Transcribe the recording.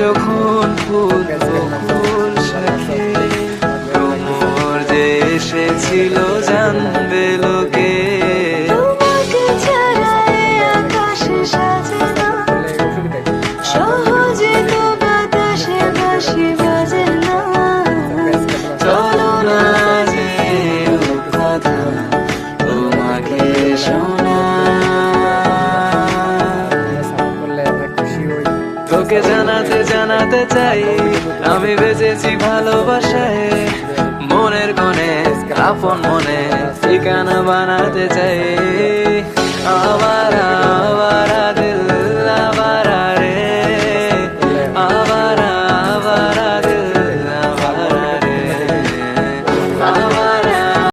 যখন ফুল ফুল সাথে তোমার যে এসেছিল জানবে লোকে। তোমাকে ছাড়া এই আকাশে সাজে না, সহজে তো বাতাসে বাঁশি বাজে না। চলো না যে কথা তোমাকে শোনা, তোকে জানাতে জানাতে চাই আমি বেঁচেছি ভালোবাসায়। মনের কোণে আপন মনে ঠিকানা বানাতে চাই। আমার